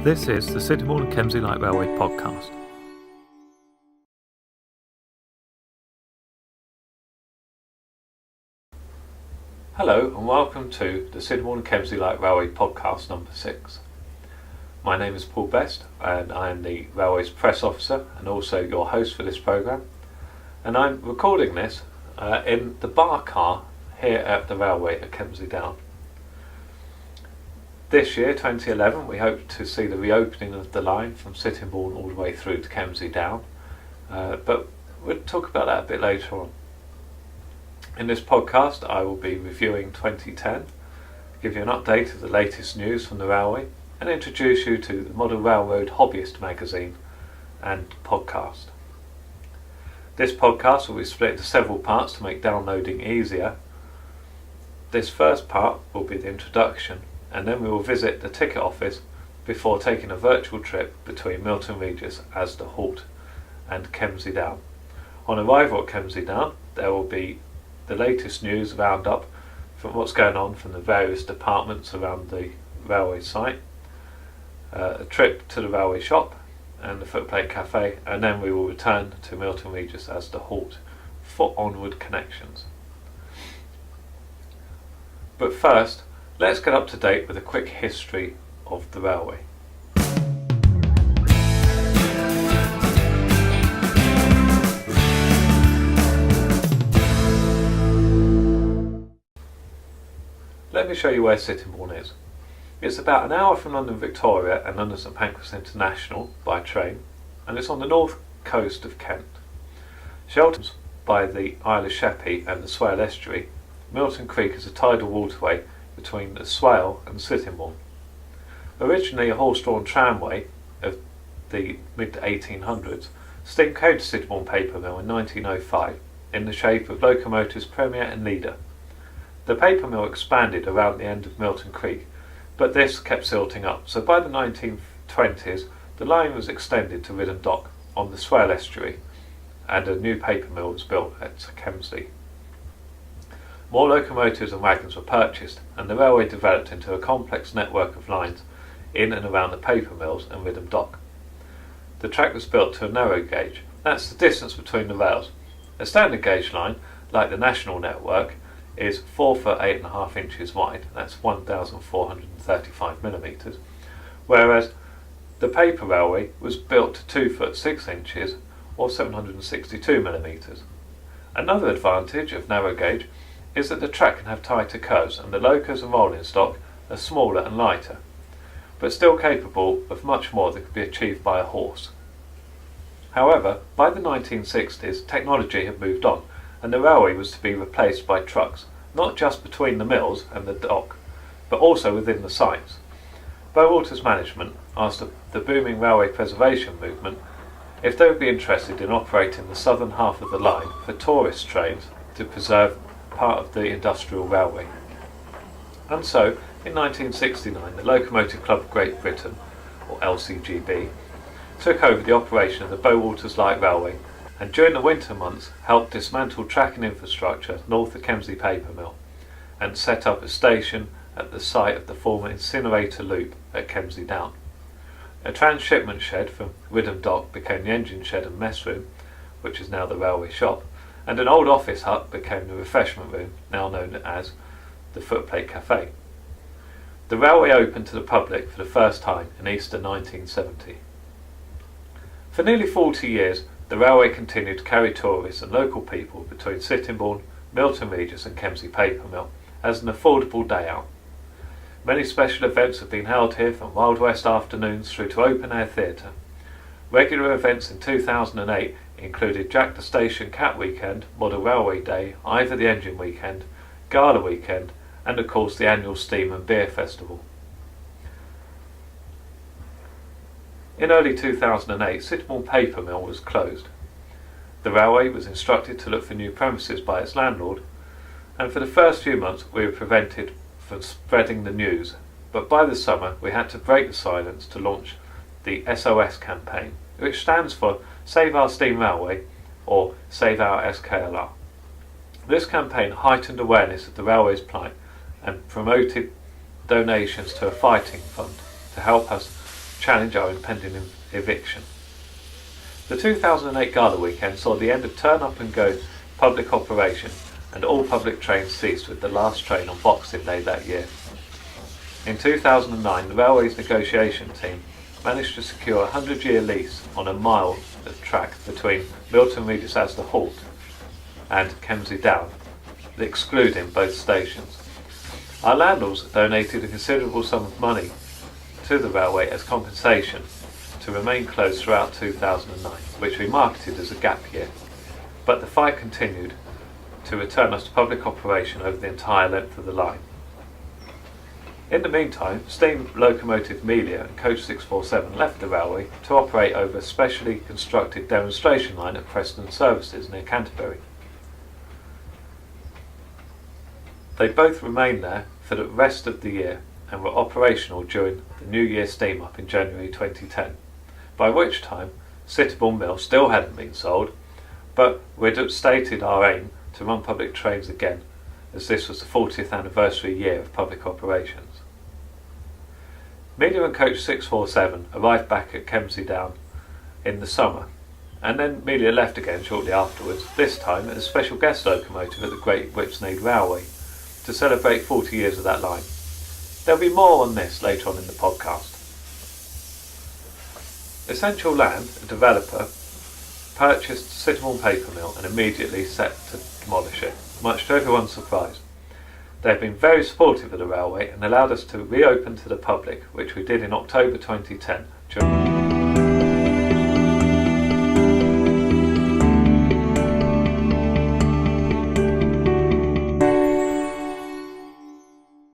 This is the Sittingbourne and Kemsley Light Railway podcast. Hello and welcome to the Sittingbourne and Kemsley Light Railway podcast number 6. My name is Paul Best and I am the Railway's press officer and also your host for this programme. And I'm recording this in the bar car here at the railway at Kemsley Down. This year, 2011, we hope to see the reopening of the line from Sittingbourne all the way through to Kemsley Down, but we'll talk about that a bit later on. In this podcast, I will be reviewing 2010, give you an update of the latest news from the railway, and introduce you to the Model Railroad Hobbyist magazine and podcast. This podcast will be split into several parts to make downloading easier. This first part will be the introduction, and then we will visit the ticket office before taking a virtual trip between Milton Regis as the halt and Kemsley Down. On arrival at Kemsley Down, there will be the latest news roundup from what's going on from the various departments around the railway site, a trip to the railway shop and the Footplate Cafe, and then we will return to Milton Regis as the halt for onward connections. But first, let's get up to date with a quick history of the railway. Let me show you where Sittingbourne is. It's about an hour from London Victoria and London St Pancras International by train, and it's on the north coast of Kent. Sheltered by the Isle of Sheppey and the Swale estuary, Milton Creek is a tidal waterway between the Swale and Sittingbourne. Originally a horse-drawn tramway of the mid-1800s, steam came to Sittingbourne Paper Mill in 1905 in the shape of locomotives Premier and Leader. The paper mill expanded around the end of Milton Creek, but this kept silting up, so by the 1920s the line was extended to Riddham Dock on the Swale estuary and a new paper mill was built at Kemsley. More locomotives and wagons were purchased, and the railway developed into a complex network of lines in and around the paper mills and Riddham Dock. The track was built to a narrow gauge, that's the distance between the rails. A standard gauge line, like the national network, is 4 foot 8.5 inches wide, that's 1,435 millimetres, whereas the paper railway was built to 2 foot 6 inches or 762 millimetres. Another advantage of narrow gauge is that the track can have tighter curves and the locos and rolling stock are smaller and lighter, but still capable of much more that could be achieved by a horse. However, by the 1960s, technology had moved on and the railway was to be replaced by trucks, not just between the mills and the dock, but also within the sites. Bowalter's management asked the booming railway preservation movement if they would be interested in operating the southern half of the line for tourist trains to preserve part of the industrial railway. And so, in 1969, the Locomotive Club of Great Britain, or LCGB, took over the operation of the Bowalter's Light Railway, and during the winter months helped dismantle track and infrastructure north of Kemsley Paper Mill and set up a station at the site of the former incinerator loop at Kemsley Down. A transshipment shed from Riddham Dock became the engine shed and mess room, which is now the railway shop, and an old office hut became the refreshment room, now known as the Footplate Cafe. The railway opened to the public for the first time in Easter 1970. For nearly 40 years, the railway continued to carry tourists and local people between Sittingbourne, Milton Regis and Kemsley Paper Mill as an affordable day out. Many special events have been held here, from Wild West afternoons through to open-air theatre. Regular events in 2008 included Jack the Station Cat Weekend, Model Railway Day, Ivor the Engine Weekend, Gala Weekend and of course the annual Steam and Beer Festival. In early 2008, Sittingbourne Paper Mill was closed. The railway was instructed to look for new premises by its landlord, and for the first few months we were prevented from spreading the news, but by the summer we had to break the silence to launch the SOS campaign, which stands for Save Our Steam Railway or Save Our SKLR. This campaign heightened awareness of the railway's plight and promoted donations to a fighting fund to help us challenge our impending eviction. The 2008 Gala weekend saw the end of Turn Up and Go public operation, and all public trains ceased with the last train on Boxing Day that year. In 2009, the Railway's negotiation team managed to secure a 100-year lease on a mile of track between Milton Regis Asda Halt and Kemsley Down, excluding both stations. Our landlords donated a considerable sum of money to the railway as compensation to remain closed throughout 2009, which we marketed as a gap year, but the fight continued to return us to public operation over the entire length of the line. In the meantime, steam locomotive Melia and coach 647 left the railway to operate over a specially constructed demonstration line at Preston Services near Canterbury. They both remained there for the rest of the year and were operational during the New Year steam up in January 2010, by which time Sitterbourne Mill still hadn't been sold, but we'd stated our aim to run public trains again, as this was the 40th anniversary year of public operations. Melia and coach 647 arrived back at Kemsley Down in the summer, and then Melia left again shortly afterwards, this time as a special guest locomotive at the Great Whipsnade Railway, to celebrate 40 years of that line. There'll be more on this later on in the podcast. Essential Land, a developer, purchased Sitterbourne Paper Mill and immediately set to demolish it, much to everyone's surprise. They have been very supportive of the railway and allowed us to reopen to the public, which we did in October 2010.